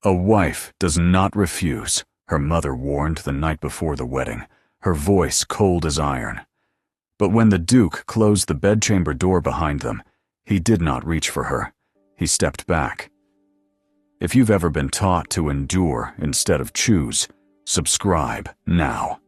A wife does not refuse, her mother warned the night before the wedding, her voice cold as iron. But when the Duke closed the bedchamber door behind them, he did not reach for her. He stepped back. If you've ever been taught to endure instead of choose, subscribe now.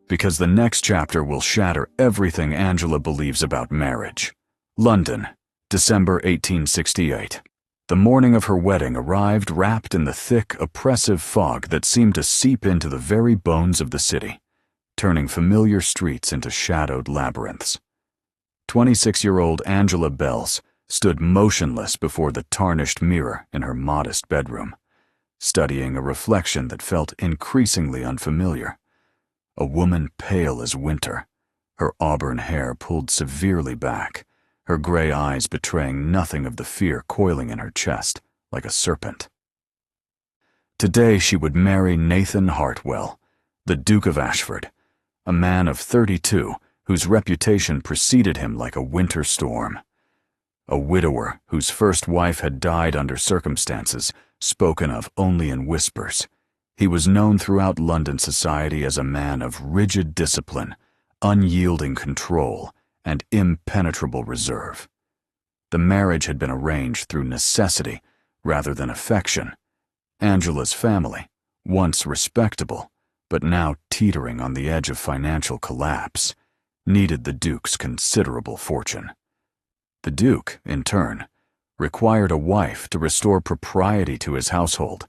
Because the next chapter will shatter everything Angela believes about marriage. London, December 1868. The morning of her wedding arrived wrapped in the thick, oppressive fog that seemed to seep into the very bones of the city, turning familiar streets into shadowed labyrinths. 26-year-old Angela Bells stood motionless before the tarnished mirror in her modest bedroom, studying a reflection that felt increasingly unfamiliar. A woman pale as winter, her auburn hair pulled severely back, her gray eyes betraying nothing of the fear coiling in her chest like a serpent. Today she would marry Nathan Hartwell, the Duke of Ashford, a man of 32 whose reputation preceded him like a winter storm. A widower whose first wife had died under circumstances spoken of only in whispers, he was known throughout London society as a man of rigid discipline, unyielding control, and impenetrable reserve. The marriage had been arranged through necessity rather than affection. Angela's family, once respectable, but now teetering on the edge of financial collapse, needed the Duke's considerable fortune. The Duke, in turn, required a wife to restore propriety to his household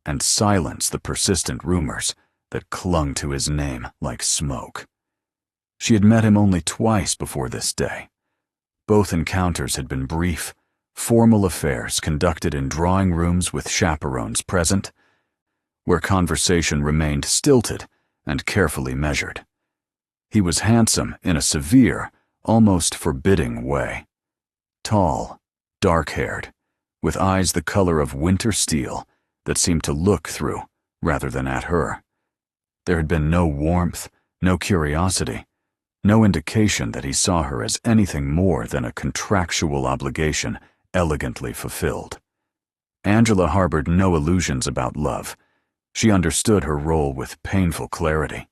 and silence the persistent rumors that clung to his name like smoke. She had met him only twice before this day. Both encounters had been brief, formal affairs conducted in drawing rooms with chaperones present, where conversation remained stilted and carefully measured. He was handsome in a severe, almost forbidding way. Tall, dark-haired, with eyes the color of winter steel that seemed to look through rather than at her. There had been no warmth, no curiosity, no indication that he saw her as anything more than a contractual obligation elegantly fulfilled. Angela harbored no illusions about love. She understood her role with painful clarity: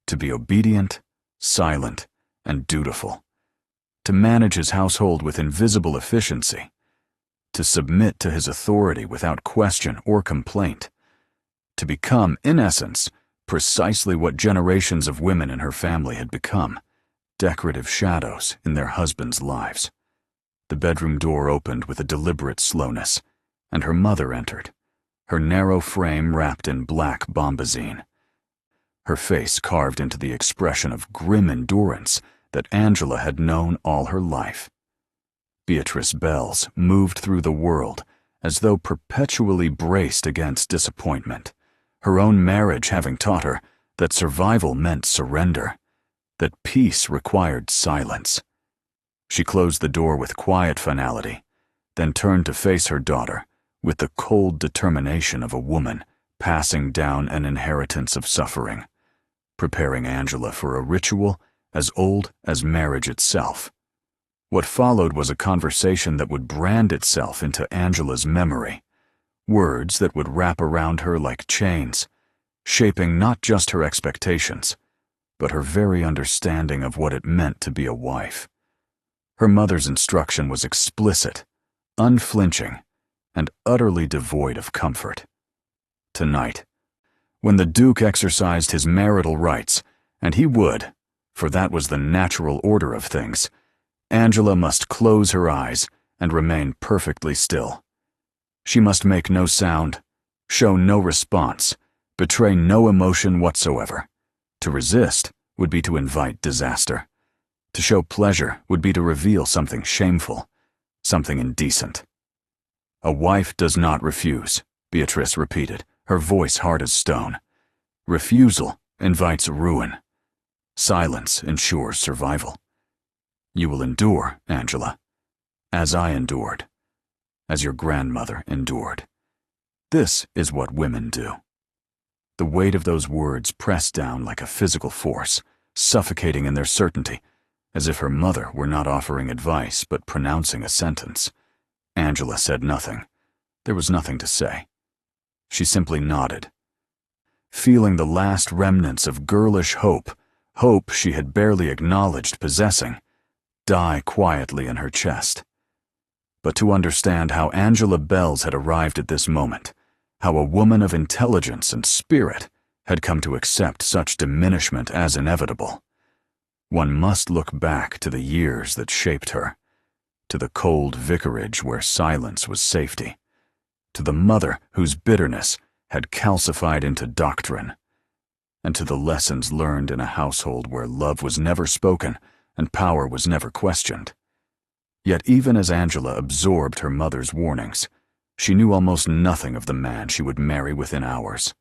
to be obedient, silent, and dutiful, to manage his household with invisible efficiency, to submit to his authority without question or complaint, to become, in essence, precisely what generations of women in her family had become: decorative shadows in their husbands' lives. The bedroom door opened with a deliberate slowness, and her mother entered, her narrow frame wrapped in black bombazine, her face carved into the expression of grim endurance that Angela had known all her life. Beatrice Bells moved through the world as though perpetually braced against disappointment, her own marriage having taught her that survival meant surrender, that peace required silence. She closed the door with quiet finality, then turned to face her daughter with the cold determination of a woman passing down an inheritance of suffering, preparing Angela for a ritual as old as marriage itself. What followed was a conversation that would brand itself into Angela's memory, words that would wrap around her like chains, shaping not just her expectations, but her very understanding of what it meant to be a wife. Her mother's instruction was explicit, unflinching, and utterly devoid of comfort. Tonight, when the Duke exercised his marital rights, and he would, for that was the natural order of things, Angela must close her eyes and remain perfectly still. She must make no sound, show no response, betray no emotion whatsoever. To resist would be to invite disaster. To show pleasure would be to reveal something shameful, something indecent. "A wife does not refuse," Beatrice repeated, her voice hard as stone. "Refusal invites ruin. Silence ensures survival. You will endure, Angela, as I endured, as your grandmother endured. This is what women do." The weight of those words pressed down like a physical force, suffocating in their certainty, as if her mother were not offering advice but pronouncing a sentence. Angela said nothing. There was nothing to say. She simply nodded, feeling the last remnants of girlish hope she had barely acknowledged possessing, die quietly in her chest. But to understand how Angela Bells had arrived at this moment, how a woman of intelligence and spirit had come to accept such diminishment as inevitable, one must look back to the years that shaped her, to the cold vicarage where silence was safety, to the mother whose bitterness had calcified into doctrine, and to the lessons learned in a household where love was never spoken and power was never questioned. Yet even as Angela absorbed her mother's warnings, she knew almost nothing of the man she would marry within hours.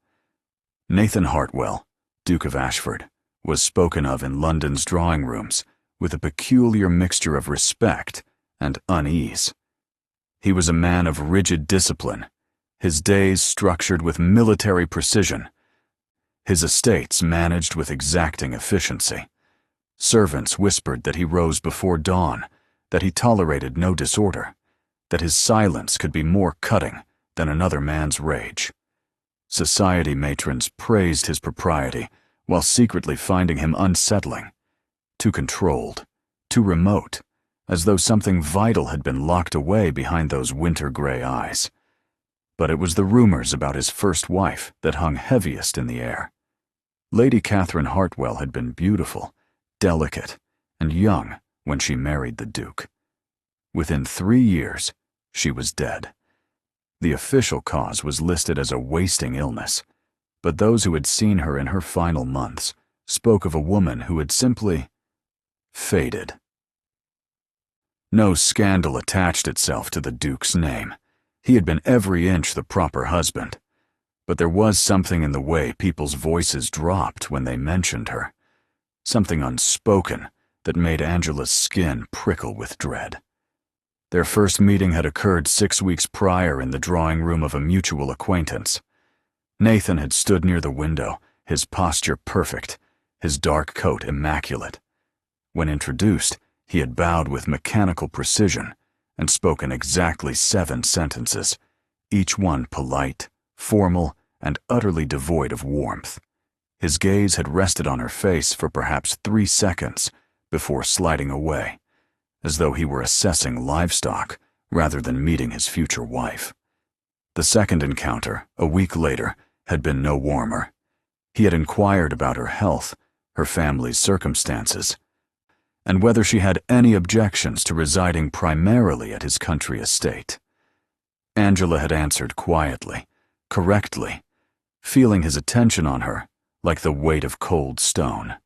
Nathan Hartwell, Duke of Ashford, was spoken of in London's drawing rooms with a peculiar mixture of respect and unease. He was a man of rigid discipline, his days structured with military precision, his estates managed with exacting efficiency. Servants whispered that he rose before dawn, that he tolerated no disorder, that his silence could be more cutting than another man's rage. Society matrons praised his propriety while secretly finding him unsettling, too controlled, too remote, as though something vital had been locked away behind those winter-gray eyes. But it was the rumors about his first wife that hung heaviest in the air. Lady Catherine Hartwell had been beautiful, delicate, and young when she married the Duke. Within 3 years, she was dead. The official cause was listed as a wasting illness, but those who had seen her in her final months spoke of a woman who had simply faded. No scandal attached itself to the Duke's name. He had been every inch the proper husband. But there was something in the way people's voices dropped when they mentioned her, something unspoken that made Angela's skin prickle with dread. Their first meeting had occurred 6 weeks prior in the drawing room of a mutual acquaintance. Nathan had stood near the window, his posture perfect, his dark coat immaculate. When introduced, he had bowed with mechanical precision and spoken exactly 7 sentences, each one polite, formal, and utterly devoid of warmth. His gaze had rested on her face for perhaps 3 seconds before sliding away, as though he were assessing livestock rather than meeting his future wife. The second encounter, a week later, had been no warmer. He had inquired about her health, her family's circumstances, and whether she had any objections to residing primarily at his country estate. Angela had answered quietly, correctly, feeling his attention on her like the weight of cold stone.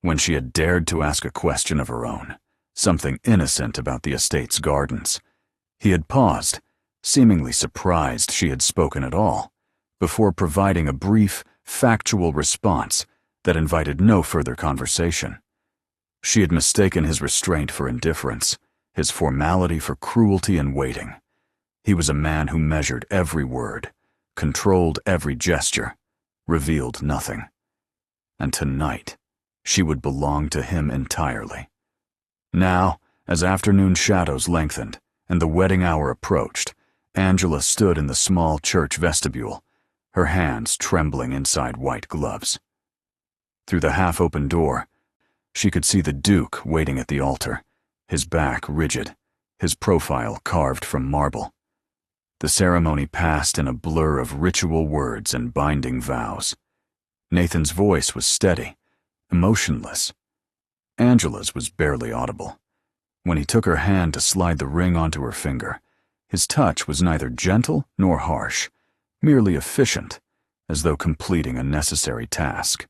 When she had dared to ask a question of her own, something innocent about the estate's gardens, he had paused, seemingly surprised she had spoken at all, before providing a brief, factual response that invited no further conversation. She had mistaken his restraint for indifference, his formality for cruelty in waiting. He was a man who measured every word, controlled every gesture, revealed nothing. And tonight, she would belong to him entirely. Now, as afternoon shadows lengthened and the wedding hour approached, Angela stood in the small church vestibule, her hands trembling inside white gloves. Through the half-open door, she could see the Duke waiting at the altar, his back rigid, his profile carved from marble. The ceremony passed in a blur of ritual words and binding vows. Nathan's voice was steady, emotionless. Angela's was barely audible. When he took her hand to slide the ring onto her finger, his touch was neither gentle nor harsh, merely efficient, as though completing a necessary task.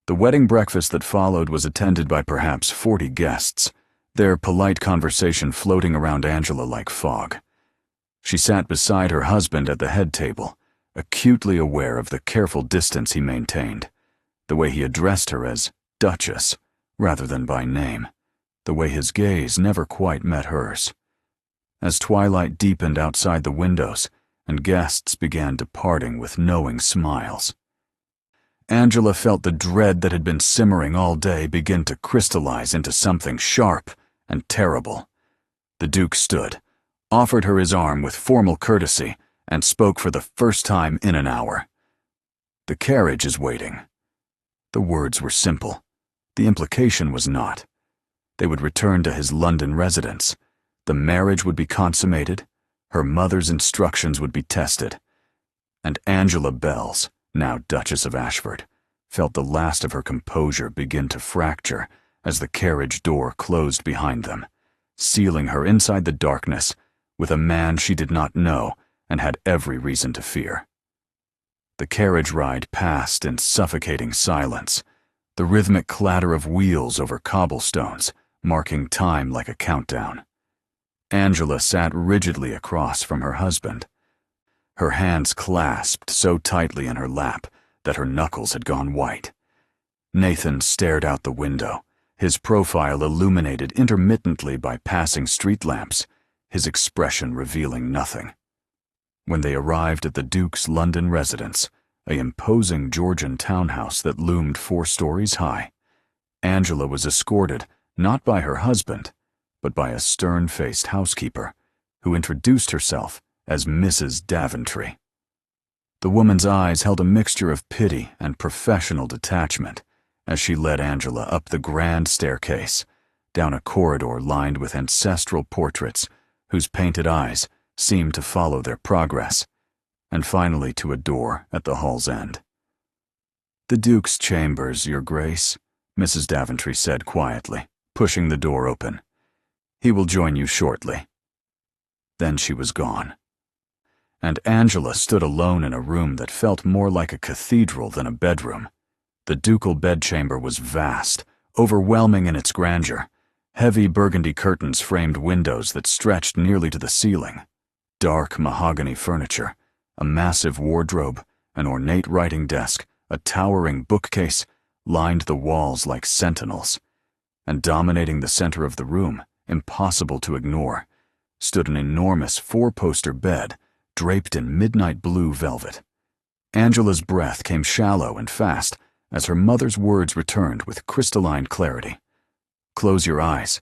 The wedding breakfast that followed was attended by perhaps 40 guests, their polite conversation floating around Angela like fog. She sat beside her husband at the head table, acutely aware of the careful distance he maintained, the way he addressed her as Duchess rather than by name, the way his gaze never quite met hers. As twilight deepened outside the windows and guests began departing with knowing smiles, Angela felt the dread that had been simmering all day begin to crystallize into something sharp and terrible. The Duke stood, offered her his arm with formal courtesy, and spoke for the first time in an hour. "The carriage is waiting." The words were simple. The implication was not. They would return to his London residence. The marriage would be consummated. Her mother's instructions would be tested. And Angela Bells, now Duchess of Ashford, felt the last of her composure begin to fracture as the carriage door closed behind them, sealing her inside the darkness with a man she did not know and had every reason to fear. The carriage ride passed in suffocating silence, the rhythmic clatter of wheels over cobblestones marking time like a countdown. Angela sat rigidly across from her husband, her hands clasped so tightly in her lap that her knuckles had gone white. Nathan stared out the window, his profile illuminated intermittently by passing street lamps, his expression revealing nothing. When they arrived at the Duke's London residence, an imposing Georgian townhouse that loomed 4 stories high, Angela was escorted not by her husband, but by a stern-faced housekeeper, who introduced herself as Mrs. Daventry. The woman's eyes held a mixture of pity and professional detachment as she led Angela up the grand staircase, down a corridor lined with ancestral portraits whose painted eyes seemed to follow their progress, and finally to a door at the hall's end. "The Duke's chambers, Your Grace," Mrs. Daventry said quietly, pushing the door open. "He will join you shortly." Then she was gone. And Angela stood alone in a room that felt more like a cathedral than a bedroom. The ducal bedchamber was vast, overwhelming in its grandeur. Heavy burgundy curtains framed windows that stretched nearly to the ceiling. Dark mahogany furniture, a massive wardrobe, an ornate writing desk, a towering bookcase lined the walls like sentinels. And dominating the center of the room, impossible to ignore, stood an enormous 4-poster bed draped in midnight blue velvet. Angela's breath came shallow and fast as her mother's words returned with crystalline clarity. "Close your eyes.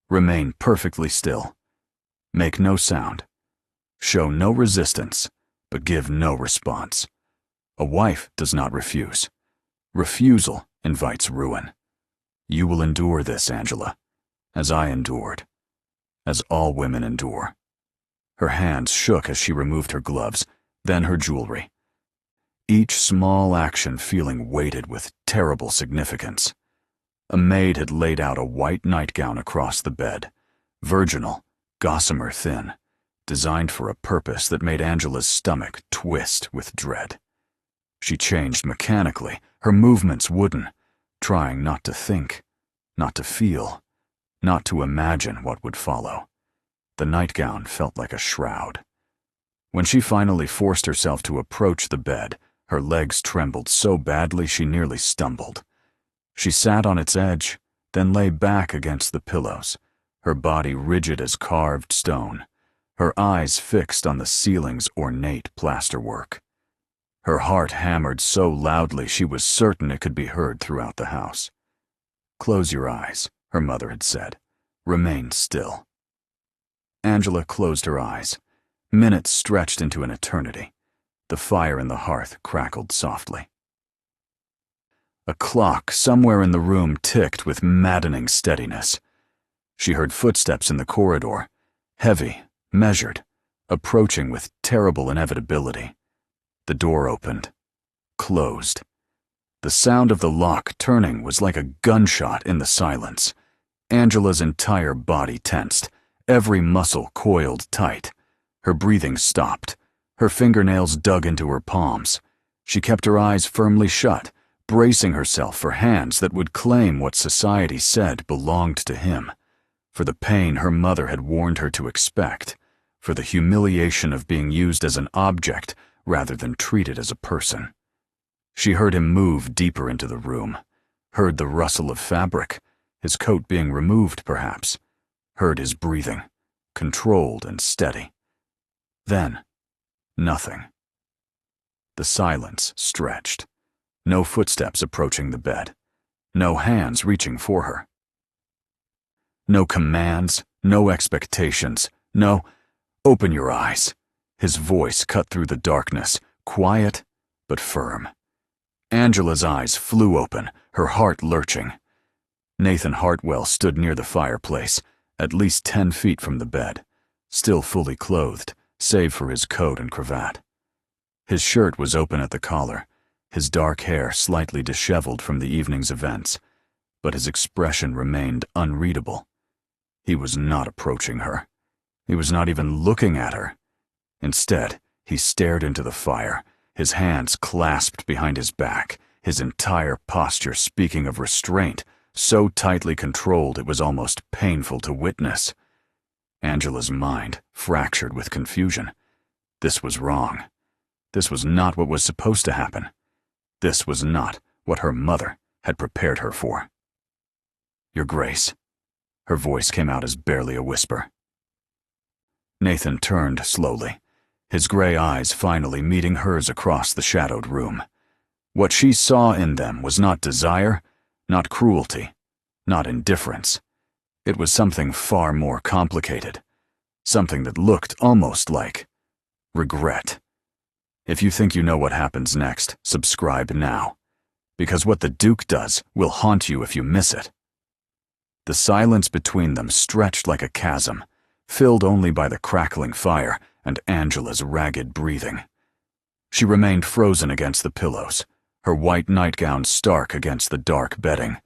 Remain perfectly still. Make no sound. Show no resistance, but give no response. A wife does not refuse. Refusal invites ruin. You will endure this, Angela, as I endured, as all women endure." Her hands shook as she removed her gloves, then her jewelry. Each small action feeling weighted with terrible significance. A maid had laid out a white nightgown across the bed, virginal, gossamer thin, designed for a purpose that made Angela's stomach twist with dread. She changed mechanically, her movements wooden, trying not to think, not to feel, not to imagine what would follow. The nightgown felt like a shroud. When she finally forced herself to approach the bed, her legs trembled so badly she nearly stumbled. She sat on its edge, then lay back against the pillows, her body rigid as carved stone, her eyes fixed on the ceiling's ornate plasterwork. Her heart hammered so loudly she was certain it could be heard throughout the house. "Close your eyes," her mother had said. "Remain still." Angela closed her eyes. Minutes stretched into an eternity. The fire in the hearth crackled softly. A clock somewhere in the room ticked with maddening steadiness. She heard footsteps in the corridor, heavy, measured, approaching with terrible inevitability. The door opened, closed. The sound of the lock turning was like a gunshot in the silence. Angela's entire body tensed, every muscle coiled tight. Her breathing stopped. Her fingernails dug into her palms. She kept her eyes firmly shut, bracing herself for hands that would claim what society said belonged to him, for the pain her mother had warned her to expect, for the humiliation of being used as an object rather than treated as a person. She heard him move deeper into the room, heard the rustle of fabric, his coat being removed perhaps, heard his breathing, controlled and steady. Then, nothing. The silence stretched. No footsteps approaching the bed. No hands reaching for her. No commands, no expectations, no, "Open your eyes." His voice cut through the darkness, quiet but firm. Angela's eyes flew open, her heart lurching. Nathan Hartwell stood near the fireplace, at least 10 feet from the bed, still fully clothed, save for his coat and cravat. His shirt was open at the collar, his dark hair slightly disheveled from the evening's events, but his expression remained unreadable. He was not approaching her. He was not even looking at her. Instead, he stared into the fire, his hands clasped behind his back, his entire posture speaking of restraint, so tightly controlled it was almost painful to witness. Angela's mind fractured with confusion. This was wrong. This was not what was supposed to happen. This was not what her mother had prepared her for. "Your Grace." Her voice came out as barely a whisper. Nathan turned slowly, his gray eyes finally meeting hers across the shadowed room. What she saw in them was not desire, not cruelty, not indifference. It was something far more complicated, something that looked almost like regret. If you think you know what happens next, subscribe now, because what the Duke does will haunt you if you miss it. The silence between them stretched like a chasm, filled only by the crackling fire and Angela's ragged breathing. She remained frozen against the pillows, her white nightgown stark against the dark bedding,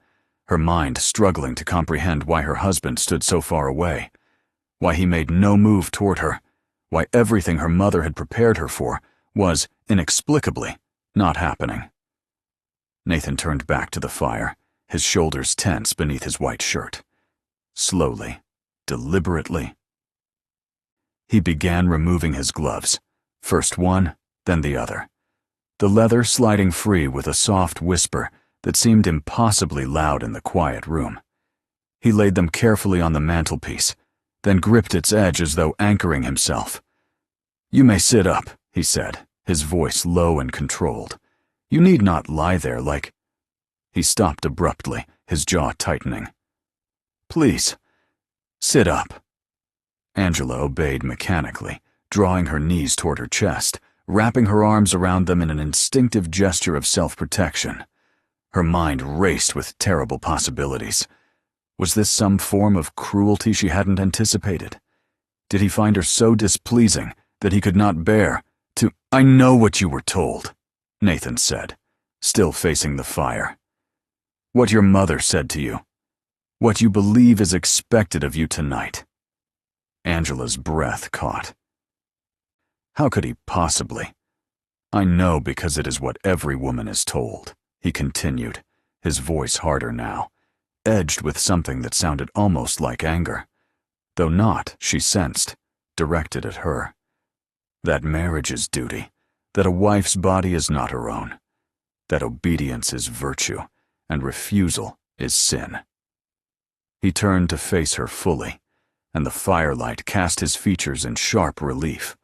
her mind struggling to comprehend why her husband stood so far away, why he made no move toward her, why everything her mother had prepared her for was, inexplicably, not happening. Nathan turned back to the fire, his shoulders tense beneath his white shirt. Slowly, deliberately, he began removing his gloves, first one, then the other, the leather sliding free with a soft whisper that seemed impossibly loud in the quiet room. He laid them carefully on the mantelpiece, then gripped its edge as though anchoring himself. "You may sit up," he said, his voice low and controlled. "You need not lie there like—" He stopped abruptly, his jaw tightening. "Please, sit up." Angela obeyed mechanically, drawing her knees toward her chest, wrapping her arms around them in an instinctive gesture of self-protection. Her mind raced with terrible possibilities. Was this some form of cruelty she hadn't anticipated? Did he find her so displeasing that he could not bear to— "I know what you were told," Nathan said, still facing the fire. "What your mother said to you. What you believe is expected of you tonight." Angela's breath caught. How could he possibly? "I know because it is what every woman is told," he continued, his voice harder now, edged with something that sounded almost like anger, though not, she sensed, directed at her. That marriage is duty, that a wife's body is not her own, that obedience is virtue, and refusal is sin. He turned to face her fully, and the firelight cast his features in sharp relief,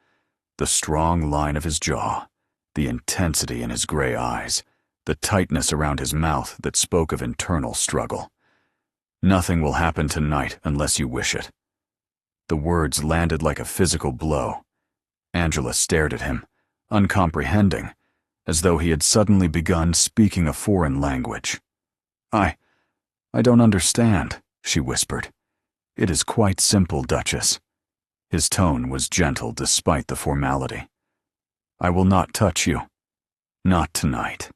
the strong line of his jaw, the intensity in his gray eyes, the tightness around his mouth that spoke of internal struggle. "Nothing will happen tonight unless you wish it." The words landed like a physical blow. Angela stared at him, uncomprehending, as though he had suddenly begun speaking a foreign language. I don't understand," she whispered. "It is quite simple, Duchess." His tone was gentle despite the formality. "I will not touch you. Not tonight."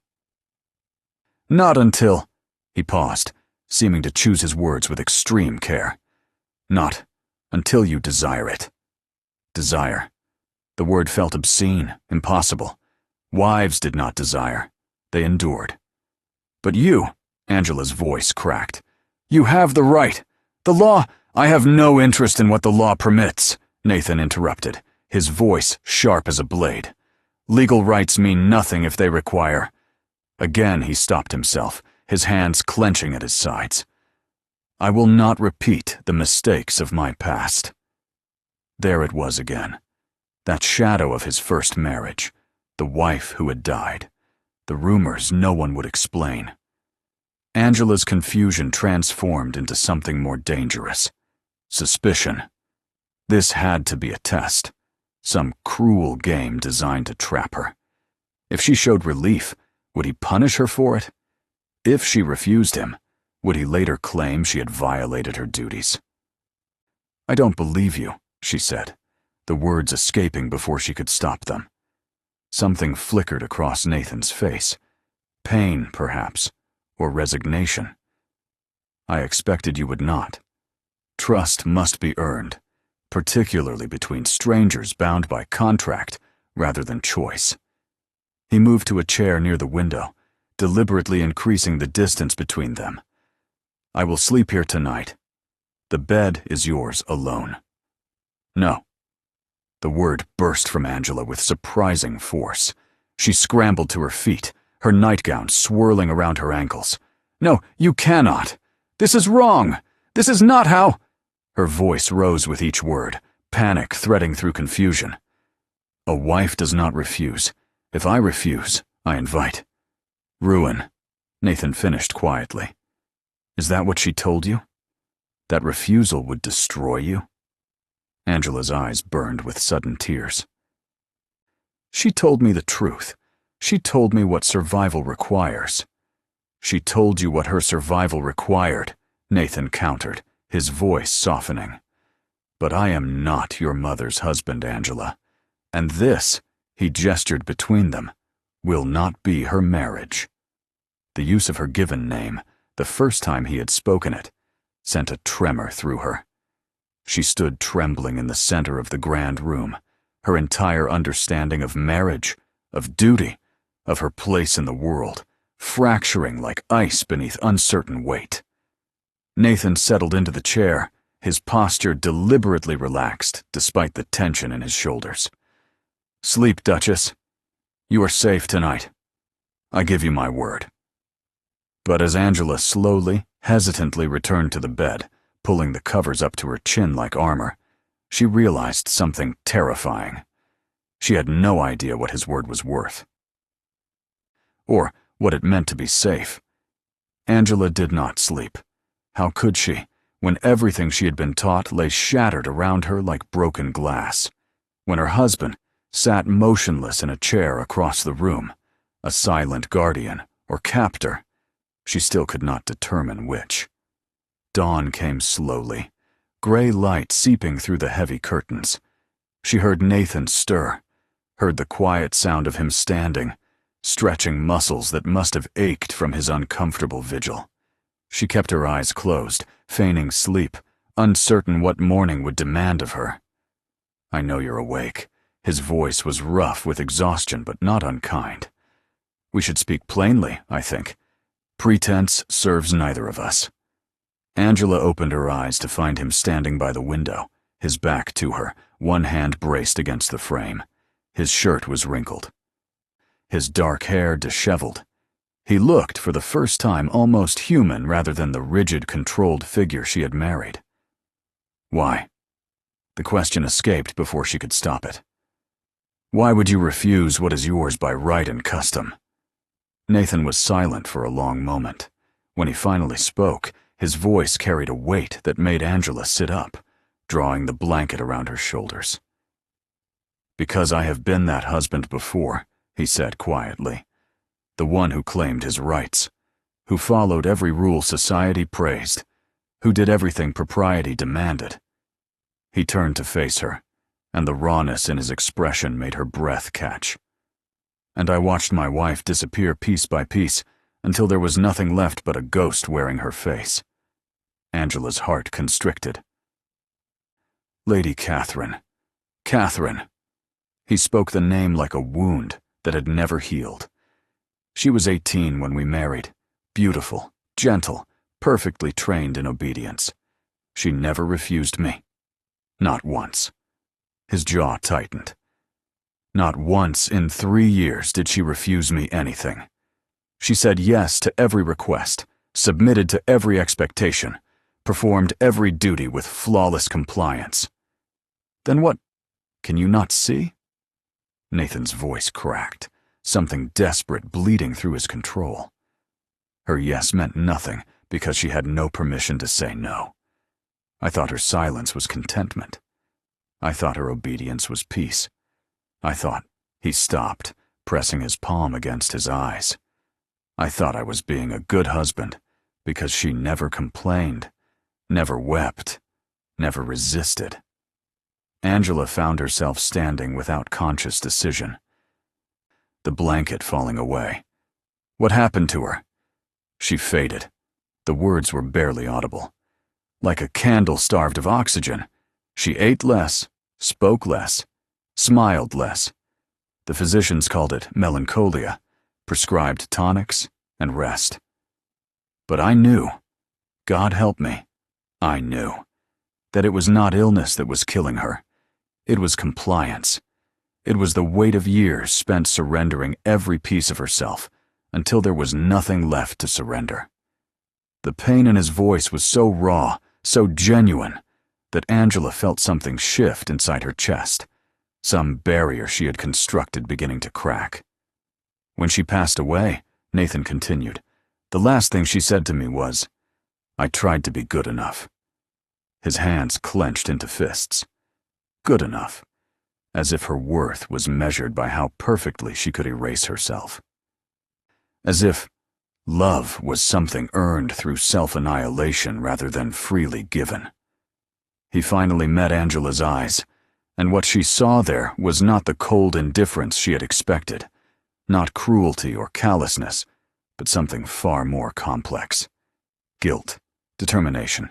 "Not until—" He paused, seeming to choose his words with extreme care. "Not until you desire it." Desire. The word felt obscene, impossible. Wives did not desire. They endured. "But you," Angela's voice cracked, "you have the right. The law—" "I have no interest in what the law permits," Nathan interrupted, his voice sharp as a blade. "Legal rights mean nothing if they require—" Again he stopped himself, his hands clenching at his sides. "I will not repeat the mistakes of my past." There it was again, that shadow of his first marriage, the wife who had died, the rumors no one would explain. Angela's confusion transformed into something more dangerous. Suspicion. This had to be a test. Some cruel game designed to trap her. If she showed relief, would he punish her for it? If she refused him, would he later claim she had violated her duties? "I don't believe you," she said, the words escaping before she could stop them. Something flickered across Nathan's face. Pain, perhaps, or resignation. "I expected you would not. Trust must be earned, particularly between strangers bound by contract rather than choice." He moved to a chair near the window, deliberately increasing the distance between them. "I will sleep here tonight. The bed is yours alone." "No." The word burst from Angela with surprising force. She scrambled to her feet, her nightgown swirling around her ankles. "No, you cannot. This is wrong. This is not how—" Her voice rose with each word, panic threading through confusion. "A wife does not refuse. If I refuse, I invite ruin," Nathan finished quietly. "Is that what she told you? That refusal would destroy you?" Angela's eyes burned with sudden tears. "She told me the truth. She told me what survival requires." "She told you what her survival required," Nathan countered, his voice softening. "But I am not your mother's husband, Angela. And this," he gestured between them, "will not be her marriage." The use of her given name, the first time he had spoken it, sent a tremor through her. She stood trembling in the center of the grand room, her entire understanding of marriage, of duty, of her place in the world, fracturing like ice beneath uncertain weight. Nathan settled into the chair, his posture deliberately relaxed despite the tension in his shoulders. "Sleep, Duchess. You are safe tonight. I give you my word." But as Angela slowly, hesitantly returned to the bed, pulling the covers up to her chin like armor, she realized something terrifying. She had no idea what his word was worth, or what it meant to be safe. Angela did not sleep. How could she, when everything she had been taught lay shattered around her like broken glass? When her husband sat motionless in a chair across the room, a silent guardian or captor, she still could not determine which. Dawn came slowly, gray light seeping through the heavy curtains. She heard Nathan stir, heard the quiet sound of him standing, stretching muscles that must have ached from his uncomfortable vigil. She kept her eyes closed, feigning sleep, uncertain what morning would demand of her. "I know you're awake." His voice was rough with exhaustion but not unkind. "We should speak plainly, I think. Pretense serves neither of us." Angela opened her eyes to find him standing by the window, his back to her, one hand braced against the frame. His shirt was wrinkled, his dark hair disheveled. He looked, for the first time, almost human rather than the rigid, controlled figure she had married. "Why?" The question escaped before she could stop it. "Why would you refuse what is yours by right and custom?" Nathan was silent for a long moment. When he finally spoke, his voice carried a weight that made Angela sit up, drawing the blanket around her shoulders. "Because I have been that husband before," he said quietly. "The one who claimed his rights, who followed every rule society praised, who did everything propriety demanded." He turned to face her, and the rawness in his expression made her breath catch. "And I watched my wife disappear piece by piece until there was nothing left but a ghost wearing her face." Angela's heart constricted. "Lady Catherine. Catherine." He spoke the name like a wound that had never healed. "She was 18 when we married, beautiful, gentle, perfectly trained in obedience. She never refused me. Not once." His jaw tightened. "Not once in 3 years did she refuse me anything. She said yes to every request, submitted to every expectation, performed every duty with flawless compliance." "Then what? Can you not see?" Nathan's voice cracked, something desperate bleeding through his control. Her yes meant nothing because she had no permission to say no. I thought her silence was contentment. I thought her obedience was peace. I thought he stopped, pressing his palm against his eyes. I thought I was being a good husband because she never complained, never wept, never resisted. Angela found herself standing without conscious decision, the blanket falling away. What happened to her? She faded. The words were barely audible. Like a candle starved of oxygen, she ate less, spoke less, smiled less. The physicians called it melancholia, prescribed tonics and rest. But I knew, God help me, I knew, that it was not illness that was killing her. It was compliance. It was the weight of years spent surrendering every piece of herself until there was nothing left to surrender. The pain in his voice was so raw, so genuine, that Angela felt something shift inside her chest, some barrier she had constructed beginning to crack. When she passed away, Nathan continued, the last thing she said to me was, I tried to be good enough. His hands clenched into fists. Good enough, as if her worth was measured by how perfectly she could erase herself. As if love was something earned through self-annihilation rather than freely given. He finally met Angela's eyes, and what she saw there was not the cold indifference she had expected, not cruelty or callousness, but something far more complex. Guilt, determination,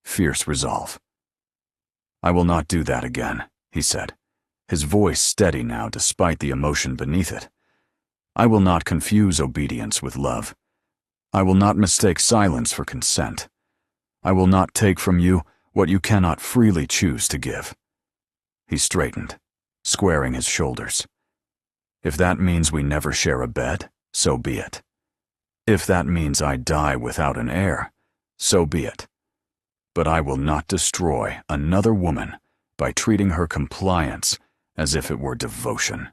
fierce resolve. I will not do that again, he said, his voice steady now despite the emotion beneath it. I will not confuse obedience with love. I will not mistake silence for consent. I will not take from you what you cannot freely choose to give. He straightened, squaring his shoulders. If that means we never share a bed, so be it. If that means I die without an heir, so be it. But I will not destroy another woman by treating her compliance as if it were devotion.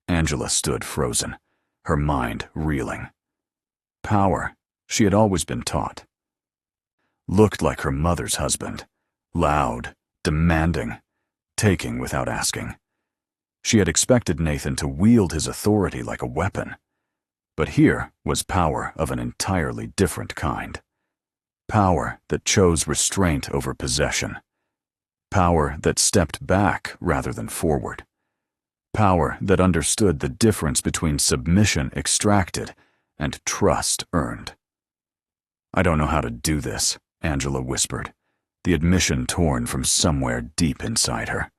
Angela stood frozen, her mind reeling. Power, she had always been taught. Looked like her mother's husband, loud, demanding, taking without asking. She had expected Nathan to wield his authority like a weapon. But here was power of an entirely different kind. Power that chose restraint over possession. Power that stepped back rather than forward. Power that understood the difference between submission extracted and trust earned. I don't know how to do this, Angela whispered, the admission torn from somewhere deep inside her.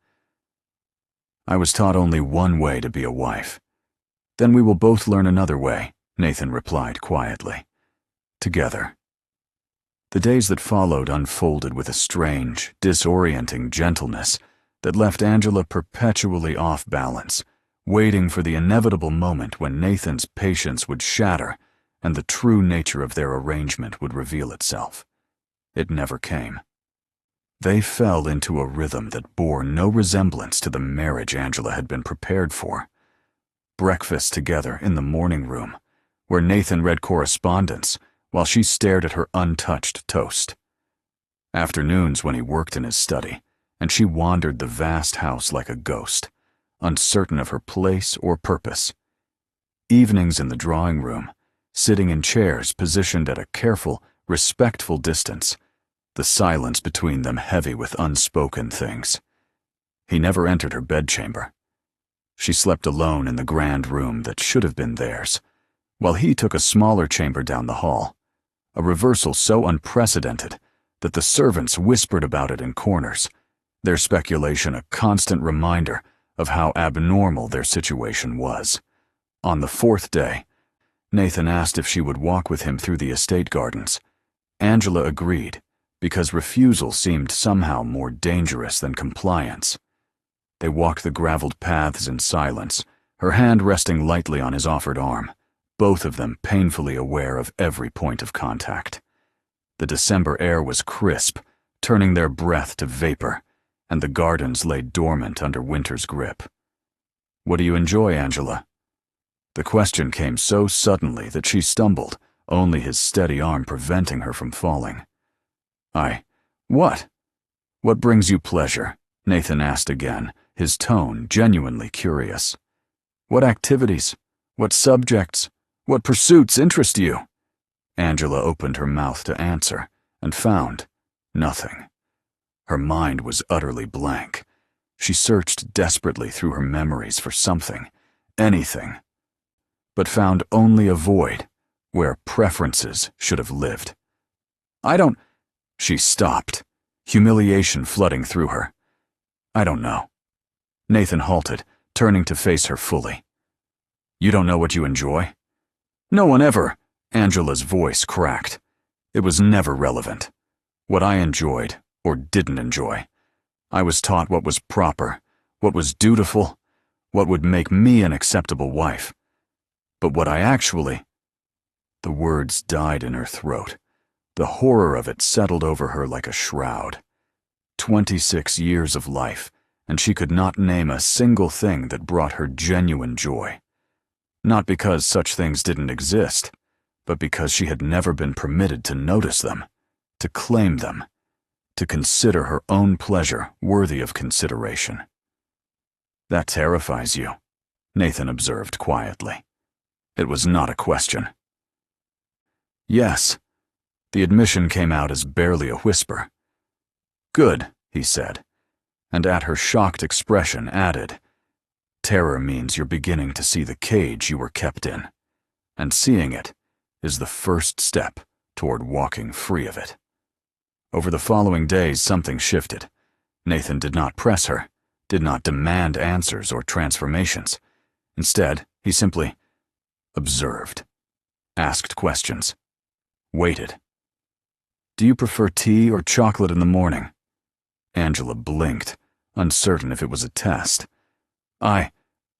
I was taught only one way to be a wife. Then we will both learn another way, Nathan replied quietly. Together. The days that followed unfolded with a strange, disorienting gentleness that left Angela perpetually off balance, waiting for the inevitable moment when Nathan's patience would shatter and the true nature of their arrangement would reveal itself. It never came. They fell into a rhythm that bore no resemblance to the marriage Angela had been prepared for. Breakfast together in the morning room, where Nathan read correspondence while she stared at her untouched toast. Afternoons when he worked in his study, and she wandered the vast house like a ghost, uncertain of her place or purpose. Evenings in the drawing room, sitting in chairs positioned at a careful, respectful distance, the silence between them heavy with unspoken things. He never entered her bedchamber. She slept alone in the grand room that should have been theirs, while he took a smaller chamber down the hall, a reversal so unprecedented that the servants whispered about it in corners, their speculation a constant reminder of how abnormal their situation was. On the fourth day, Nathan asked if she would walk with him through the estate gardens. Angela agreed, because refusal seemed somehow more dangerous than compliance. They walked the graveled paths in silence, her hand resting lightly on his offered arm, both of them painfully aware of every point of contact. The December air was crisp, turning their breath to vapor, and the gardens lay dormant under winter's grip. "What do you enjoy, Angela?" The question came so suddenly that she stumbled, only his steady arm preventing her from falling. What? What brings you pleasure?" Nathan asked again, his tone genuinely curious. What activities, what subjects, what pursuits interest you? Angela opened her mouth to answer, and found nothing. Her mind was utterly blank. She searched desperately through her memories for something, anything, but found only a void where preferences should have lived. She stopped, humiliation flooding through her. I don't know. Nathan halted, turning to face her fully. You don't know what you enjoy? No one ever. Angela's voice cracked. It was never relevant. What I enjoyed, or didn't enjoy. I was taught what was proper, what was dutiful, what would make me an acceptable wife. But what I actually... The words died in her throat. The horror of it settled over her like a shroud. 26 years of life, and she could not name a single thing that brought her genuine joy. Not because such things didn't exist, but because she had never been permitted to notice them, to claim them, to consider her own pleasure worthy of consideration. That terrifies you, Nathan observed quietly. It was not a question. Yes. The admission came out as barely a whisper. Good, he said, and at her shocked expression added, Terror means you're beginning to see the cage you were kept in, and seeing it is the first step toward walking free of it. Over the following days, something shifted. Nathan did not press her, did not demand answers or transformations. Instead, he simply observed, asked questions, waited. Do you prefer tea or chocolate in the morning? Angela blinked, uncertain if it was a test.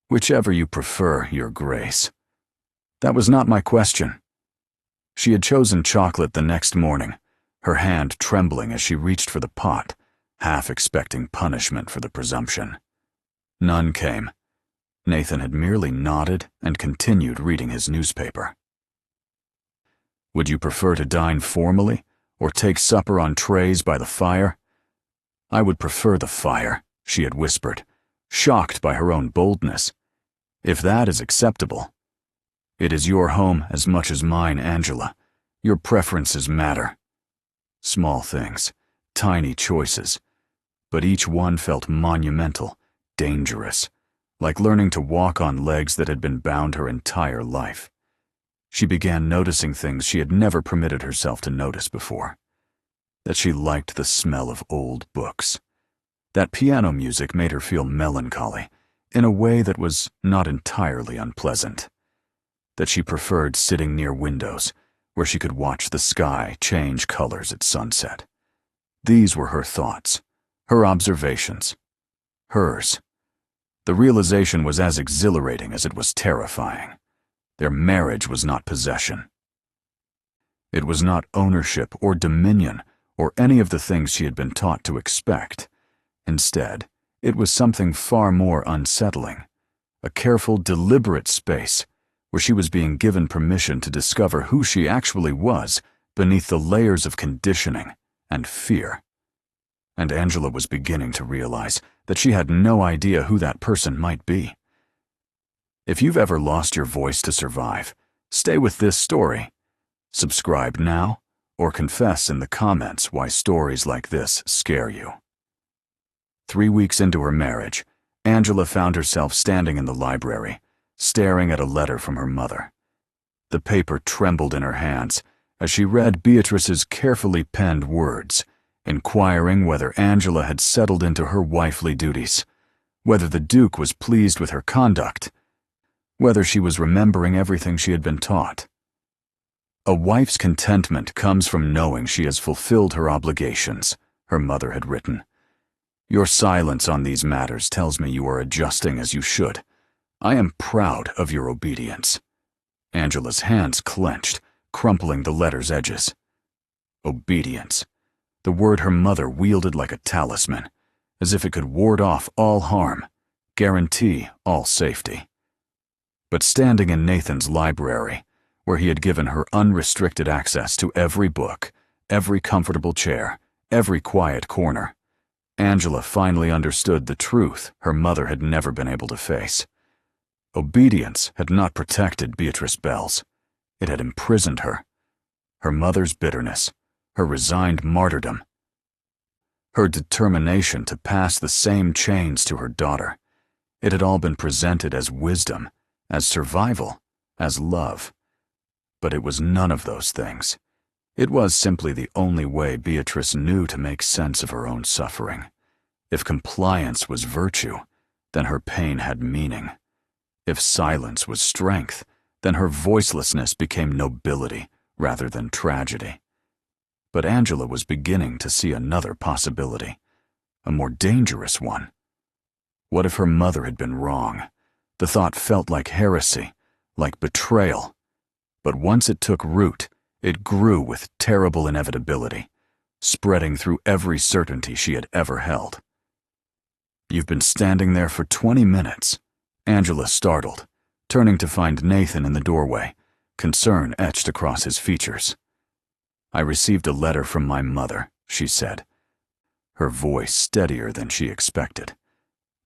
Whichever you prefer, Your Grace. That was not my question. She had chosen chocolate the next morning, her hand trembling as she reached for the pot, half expecting punishment for the presumption. None came. Nathan had merely nodded and continued reading his newspaper. Would you prefer to dine formally, or take supper on trays by the fire? I would prefer the fire, she had whispered, shocked by her own boldness. If that is acceptable. It is your home as much as mine, Angela. Your preferences matter. Small things, tiny choices, but each one felt monumental, dangerous, like learning to walk on legs that had been bound her entire life. She began noticing things she had never permitted herself to notice before. That she liked the smell of old books. That piano music made her feel melancholy, in a way that was not entirely unpleasant. That she preferred sitting near windows, where she could watch the sky change colors at sunset. These were her thoughts, her observations, hers. The realization was as exhilarating as it was terrifying. Their marriage was not possession. It was not ownership or dominion or any of the things she had been taught to expect. Instead, it was something far more unsettling, a careful, deliberate space where she was being given permission to discover who she actually was beneath the layers of conditioning and fear. And Angela was beginning to realize that she had no idea who that person might be. If you've ever lost your voice to survive, stay with this story. Subscribe now, or confess in the comments why stories like this scare you. 3 weeks into her marriage, Angela found herself standing in the library, staring at a letter from her mother. The paper trembled in her hands as she read Beatrice's carefully penned words, inquiring whether Angela had settled into her wifely duties, whether the Duke was pleased with her conduct, whether she was remembering everything she had been taught. A wife's contentment comes from knowing she has fulfilled her obligations, her mother had written. Your silence on these matters tells me you are adjusting as you should. I am proud of your obedience. Angela's hands clenched, crumpling the letter's edges. Obedience. The word her mother wielded like a talisman, as if it could ward off all harm, guarantee all safety. But standing in Nathan's library, where he had given her unrestricted access to every book, every comfortable chair, every quiet corner, Angela finally understood the truth her mother had never been able to face. Obedience had not protected Beatrice Bells. It had imprisoned her. Her mother's bitterness, her resigned martyrdom, her determination to pass the same chains to her daughter. It had all been presented as wisdom, as survival, as love. But it was none of those things. It was simply the only way Beatrice knew to make sense of her own suffering. If compliance was virtue, then her pain had meaning. If silence was strength, then her voicelessness became nobility rather than tragedy. But Angela was beginning to see another possibility, a more dangerous one. What if her mother had been wrong? The thought felt like heresy, like betrayal. But once it took root, it grew with terrible inevitability, spreading through every certainty she had ever held. "You've been standing there for 20 minutes, Angela startled, turning to find Nathan in the doorway, concern etched across his features. "I received a letter from my mother," she said, her voice steadier than she expected.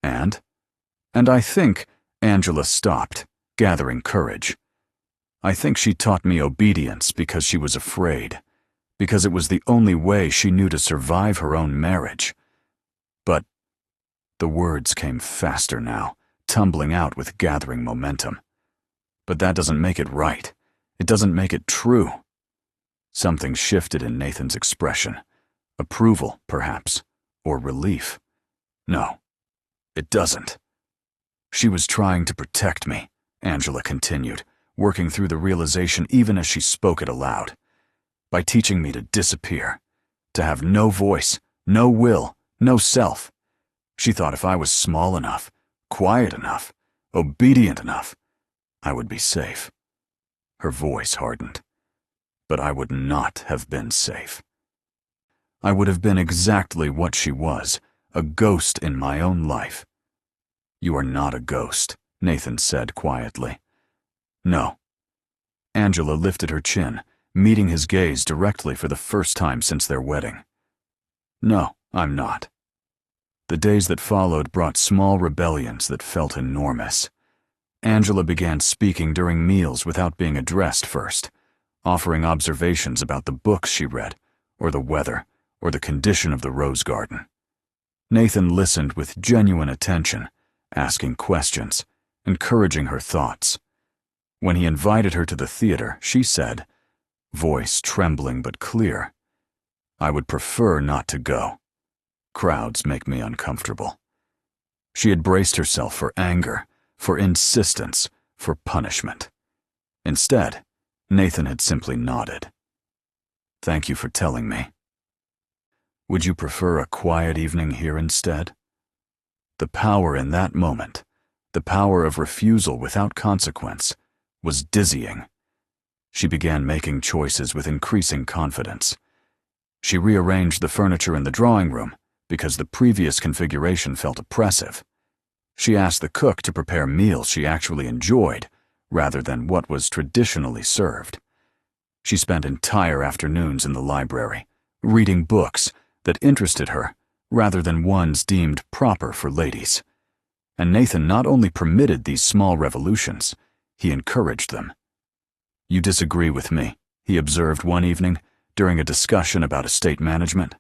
And I think," Angela stopped, gathering courage. "I think she taught me obedience because she was afraid, because it was the only way she knew to survive her own marriage. But," the words came faster now, tumbling out with gathering momentum. "But that doesn't make it right. It doesn't make it true." Something shifted in Nathan's expression. Approval, perhaps, or relief. "No, it doesn't." "She was trying to protect me," Angela continued, working through the realization even as she spoke it aloud. "By teaching me to disappear, to have no voice, no will, no self. She thought if I was small enough, quiet enough, obedient enough, I would be safe." Her voice hardened. "But I would not have been safe. I would have been exactly what she was, a ghost in my own life." "You are not a ghost," Nathan said quietly. "No." Angela lifted her chin, meeting his gaze directly for the first time since their wedding. "No, I'm not." The days that followed brought small rebellions that felt enormous. Angela began speaking during meals without being addressed first, offering observations about the books she read, or the weather, or the condition of the rose garden. Nathan listened with genuine attention, asking questions, encouraging her thoughts. When he invited her to the theater, she said, voice trembling but clear, "I would prefer not to go. Crowds make me uncomfortable." She had braced herself for anger, for insistence, for punishment. Instead, Nathan had simply nodded. "Thank you for telling me. Would you prefer a quiet evening here instead?" The power in that moment, the power of refusal without consequence, was dizzying. She began making choices with increasing confidence. She rearranged the furniture in the drawing room because the previous configuration felt oppressive. She asked the cook to prepare meals she actually enjoyed, rather than what was traditionally served. She spent entire afternoons in the library, reading books that interested her, rather than ones deemed proper for ladies. And Nathan not only permitted these small revolutions, he encouraged them. "You disagree with me," he observed one evening during a discussion about estate management.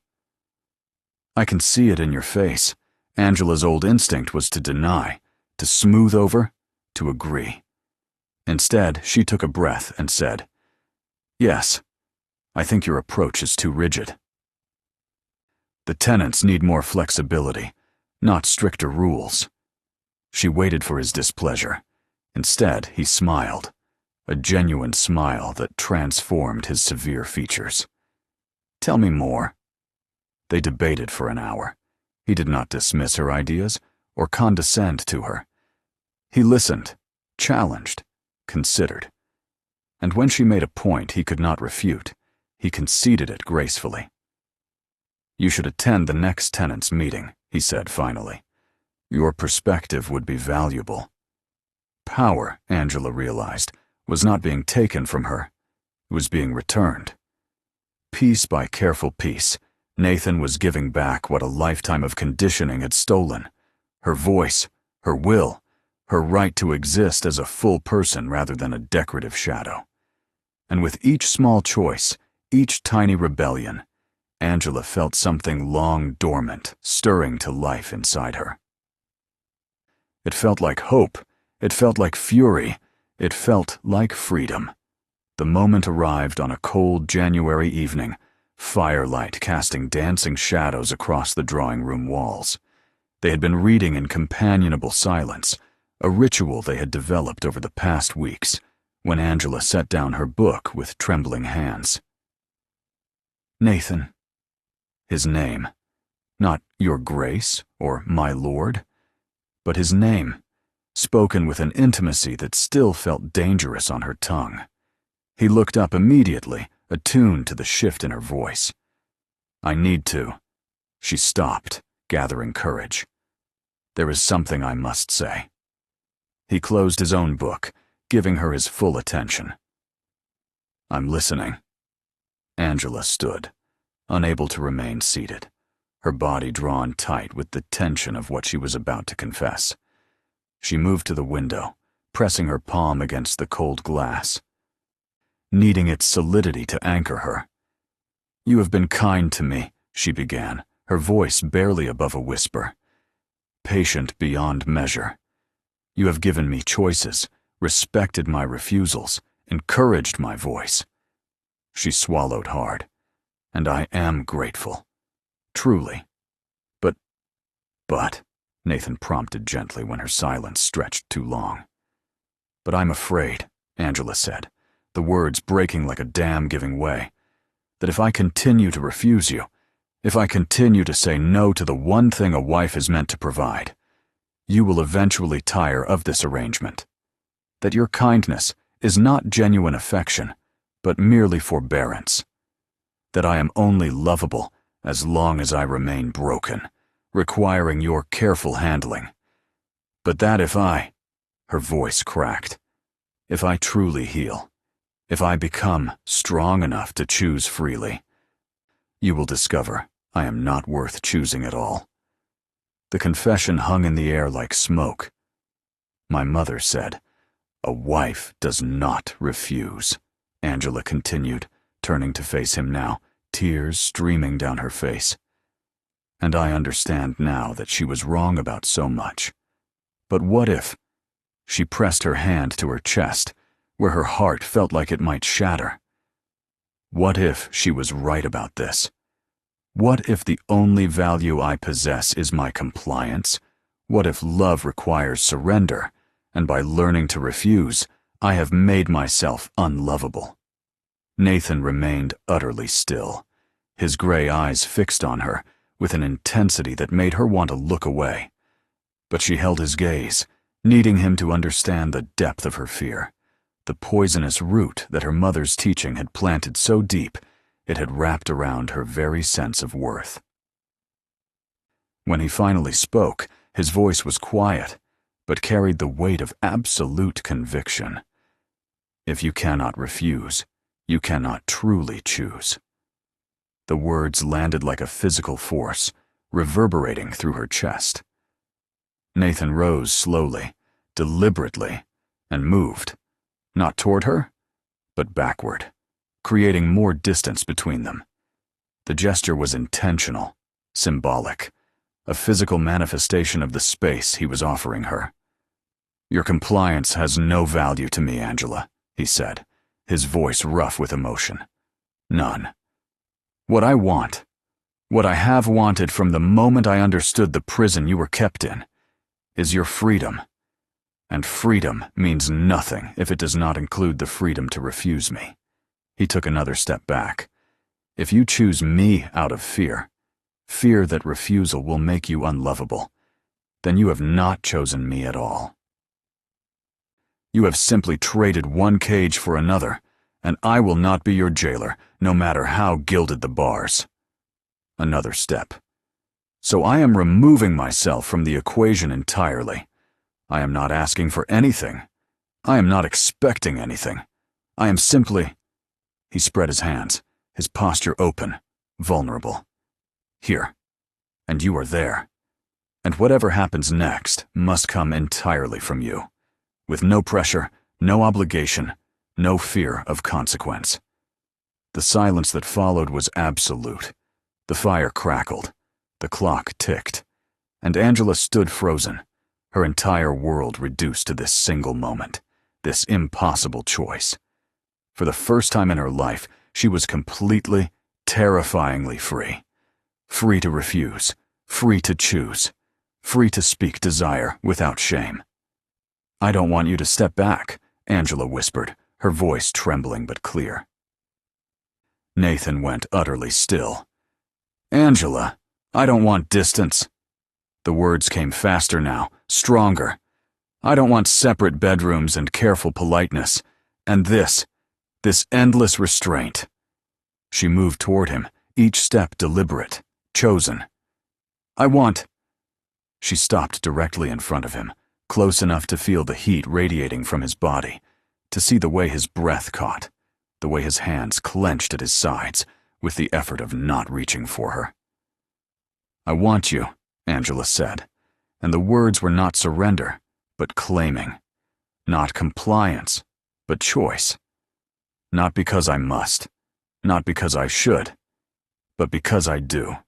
"I can see it in your face." Angela's old instinct was to deny, to smooth over, to agree. Instead, she took a breath and said, "Yes, I think your approach is too rigid. The tenants need more flexibility, not stricter rules." She waited for his displeasure. Instead, he smiled, a genuine smile that transformed his severe features. "Tell me more." They debated for an hour. He did not dismiss her ideas or condescend to her. He listened, challenged, considered. And when she made a point he could not refute, he conceded it gracefully. "You should attend the next tenants' meeting," he said finally. "Your perspective would be valuable." Power, Angela realized, was not being taken from her. It was being returned. Piece by careful piece, Nathan was giving back what a lifetime of conditioning had stolen: her voice, her will, her right to exist as a full person rather than a decorative shadow. And with each small choice, each tiny rebellion, Angela felt something long dormant stirring to life inside her. It felt like hope, it felt like fury, it felt like freedom. The moment arrived on a cold January evening, firelight casting dancing shadows across the drawing room walls. They had been reading in companionable silence, a ritual they had developed over the past weeks, when Angela set down her book with trembling hands. Nathan. His name. Not Your Grace or My Lord, but his name, spoken with an intimacy that still felt dangerous on her tongue. He looked up immediately, attuned to the shift in her voice. I need to. She stopped, gathering courage. There is something I must say. He closed his own book, giving her his full attention. I'm listening. Angela stood, unable to remain seated, her body drawn tight with the tension of what she was about to confess. She moved to the window, pressing her palm against the cold glass, needing its solidity to anchor her. You have been kind to me, she began, her voice barely above a whisper. Patient beyond measure. You have given me choices, respected my refusals, encouraged my voice. She swallowed hard. And I am grateful. Truly. But, Nathan prompted gently when her silence stretched too long. But I'm afraid, Angela said, the words breaking like a dam giving way, that if I continue to refuse you, if I continue to say no to the one thing a wife is meant to provide, you will eventually tire of this arrangement. That your kindness is not genuine affection, but merely forbearance. That I am only lovable as long as I remain broken, requiring your careful handling. But that if I, her voice cracked, if I truly heal, if I become strong enough to choose freely, you will discover I am not worth choosing at all. The confession hung in the air like smoke. My mother said, a wife does not refuse, Angela continued, turning to face him now, tears streaming down her face. And I understand now that she was wrong about so much. But what if? She pressed her hand to her chest, where her heart felt like it might shatter. What if she was right about this? What if the only value I possess is my compliance? What if love requires surrender, and by learning to refuse, I have made myself unlovable? Nathan remained utterly still, his gray eyes fixed on her with an intensity that made her want to look away. But she held his gaze, needing him to understand the depth of her fear, the poisonous root that her mother's teaching had planted so deep it had wrapped around her very sense of worth. When he finally spoke, his voice was quiet, but carried the weight of absolute conviction. If you cannot refuse, you cannot truly choose. The words landed like a physical force, reverberating through her chest. Nathan rose slowly, deliberately, and moved, not toward her, but backward, creating more distance between them. The gesture was intentional, symbolic, a physical manifestation of the space he was offering her. Your compliance has no value to me, Angela, he said, his voice rough with emotion. None. What I want, what I have wanted from the moment I understood the prison you were kept in, is your freedom. And freedom means nothing if it does not include the freedom to refuse me. He took another step back. If you choose me out of fear, fear that refusal will make you unlovable, then you have not chosen me at all. You have simply traded one cage for another, and I will not be your jailer, no matter how gilded the bars. Another step. So I am removing myself from the equation entirely. I am not asking for anything. I am not expecting anything. I am simply... He spread his hands, his posture open, vulnerable. Here. And you are there. And whatever happens next must come entirely from you, with no pressure, no obligation, no fear of consequence. The silence that followed was absolute. The fire crackled, the clock ticked, and Angela stood frozen, her entire world reduced to this single moment, this impossible choice. For the first time in her life, she was completely, terrifyingly free. Free to refuse, free to choose, free to speak desire without shame. "I don't want you to step back," Angela whispered, her voice trembling but clear. Nathan went utterly still. "Angela, I don't want distance." The words came faster now, stronger. "I don't want separate bedrooms and careful politeness. And this endless restraint." She moved toward him, each step deliberate, chosen. "I want—" She stopped directly in front of him, close enough to feel the heat radiating from his body, to see the way his breath caught, the way his hands clenched at his sides, with the effort of not reaching for her. "I want you," Angela said, and the words were not surrender, but claiming. Not compliance, but choice. Not because I must, not because I should, but because I do.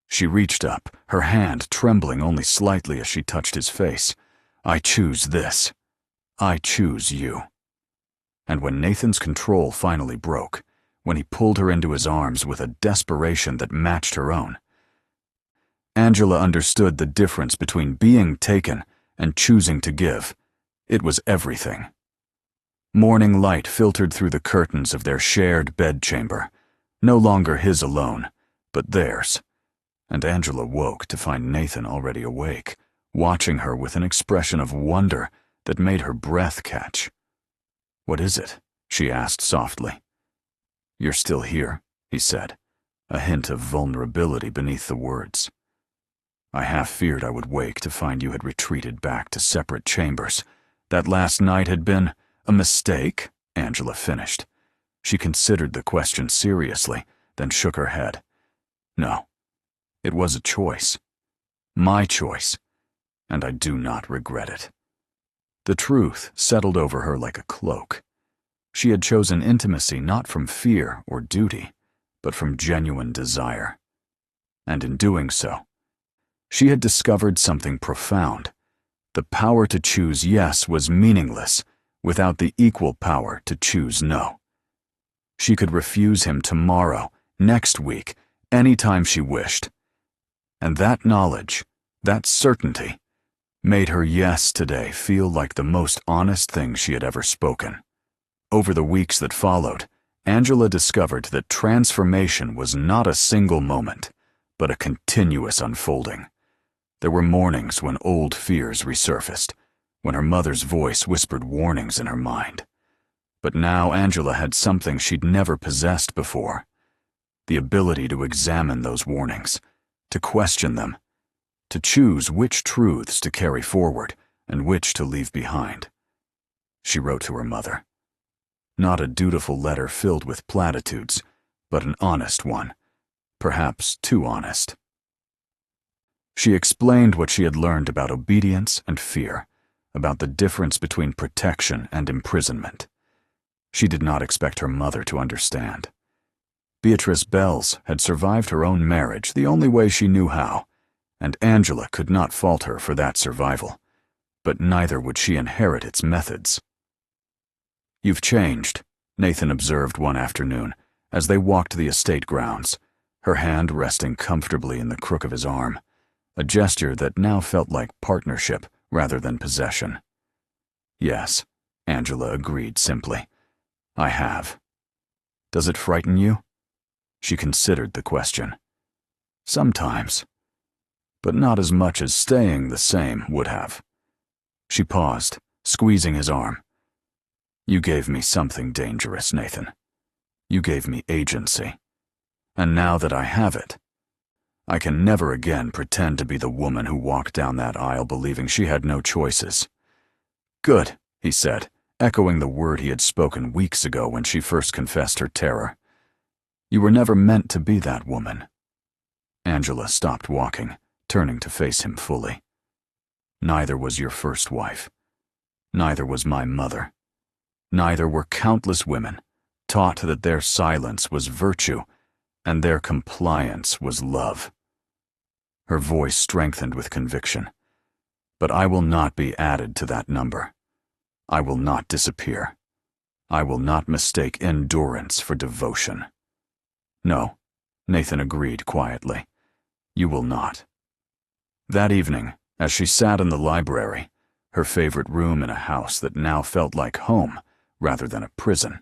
She reached up, her hand trembling only slightly as she touched his face. "I choose this. I choose you." And when Nathan's control finally broke, when he pulled her into his arms with a desperation that matched her own, Angela understood the difference between being taken and choosing to give. It was everything. Morning light filtered through the curtains of their shared bedchamber, no longer his alone, but theirs. And Angela woke to find Nathan already awake, watching her with an expression of wonder that made her breath catch. "What is it?" she asked softly. "You're still here," he said, a hint of vulnerability beneath the words. "I half feared I would wake to find you had retreated back to separate chambers. That last night had been a mistake," Angela finished. She considered the question seriously, then shook her head. "No, it was a choice. My choice, and I do not regret it." The truth settled over her like a cloak. She had chosen intimacy not from fear or duty, but from genuine desire. And in doing so, she had discovered something profound. The power to choose yes was meaningless without the equal power to choose no. She could refuse him tomorrow, next week, any time she wished. And that knowledge, that certainty, made her yes today feel like the most honest thing she had ever spoken. Over the weeks that followed, Angela discovered that transformation was not a single moment, but a continuous unfolding. There were mornings when old fears resurfaced, when her mother's voice whispered warnings in her mind. But now Angela had something she'd never possessed before: the ability to examine those warnings, to question them, to choose which truths to carry forward and which to leave behind. She wrote to her mother. Not a dutiful letter filled with platitudes, but an honest one, perhaps too honest. She explained what she had learned about obedience and fear, about the difference between protection and imprisonment. She did not expect her mother to understand. Beatrice Bells had survived her own marriage the only way she knew how, and Angela could not fault her for that survival, but neither would she inherit its methods. "You've changed," Nathan observed one afternoon, as they walked the estate grounds, her hand resting comfortably in the crook of his arm, a gesture that now felt like partnership rather than possession. "Yes," Angela agreed simply. "I have." "Does it frighten you?" She considered the question. "Sometimes. But not as much as staying the same would have." She paused, squeezing his arm. "You gave me something dangerous, Nathan. You gave me agency. And now that I have it, I can never again pretend to be the woman who walked down that aisle believing she had no choices." "Good," he said, echoing the word he had spoken weeks ago when she first confessed her terror. "You were never meant to be that woman." Angela stopped walking, turning to face him fully. Neither was your first wife. Neither was my mother. Neither were countless women, taught that their silence was virtue and their compliance was love. Her voice strengthened with conviction. But I will not be added to that number. I will not disappear. I will not mistake endurance for devotion. No, Nathan agreed quietly. You will not. That evening, as she sat in the library, her favorite room in a house that now felt like home rather than a prison,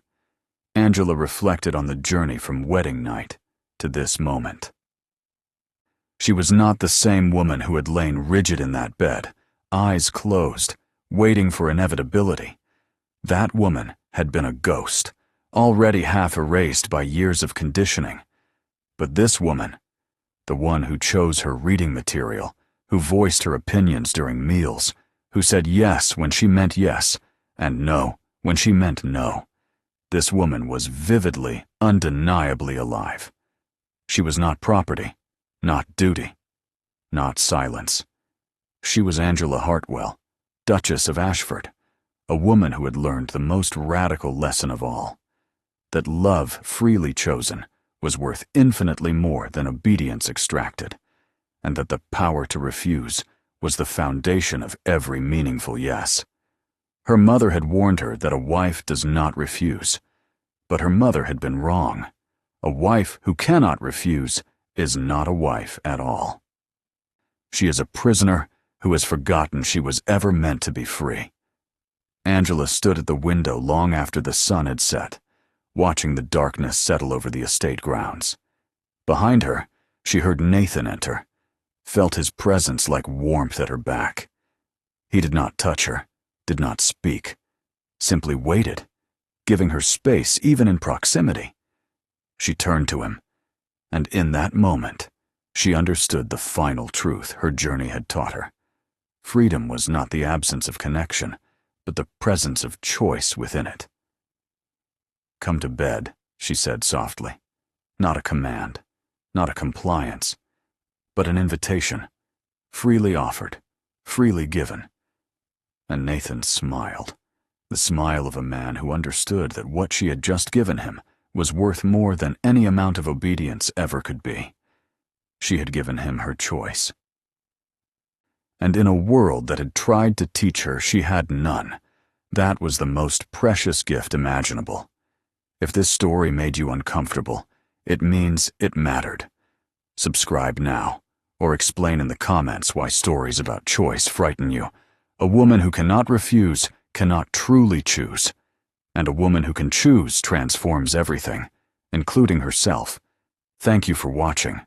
Angela reflected on the journey from wedding night to this moment. She was not the same woman who had lain rigid in that bed, eyes closed, waiting for inevitability. That woman had been a ghost, already half erased by years of conditioning. But this woman, the one who chose her reading material, who voiced her opinions during meals, who said yes when she meant yes, and no when she meant no, this woman was vividly, undeniably alive. She was not property, not duty, not silence. She was Angela Hartwell, Duchess of Ashford, a woman who had learned the most radical lesson of all, that love freely chosen was worth infinitely more than obedience extracted, and that the power to refuse was the foundation of every meaningful yes. Her mother had warned her that a wife does not refuse, but her mother had been wrong. A wife who cannot refuse is not a wife at all. She is a prisoner who has forgotten she was ever meant to be free. Angela stood at the window long after the sun had set, watching the darkness settle over the estate grounds. Behind her, she heard Nathan enter, felt his presence like warmth at her back. He did not touch her, did not speak, simply waited, giving her space even in proximity. She turned to him, and in that moment, she understood the final truth her journey had taught her. Freedom was not the absence of connection, but the presence of choice within it. Come to bed, she said softly. Not a command, not a compliance, but an invitation, freely offered, freely given. And Nathan smiled, the smile of a man who understood that what she had just given him was worth more than any amount of obedience ever could be. She had given him her choice. And in a world that had tried to teach her she had none, that was the most precious gift imaginable. If this story made you uncomfortable, it means it mattered. Subscribe now, or explain in the comments why stories about choice frighten you. A woman who cannot refuse cannot truly choose, and a woman who can choose transforms everything, including herself. Thank you for watching.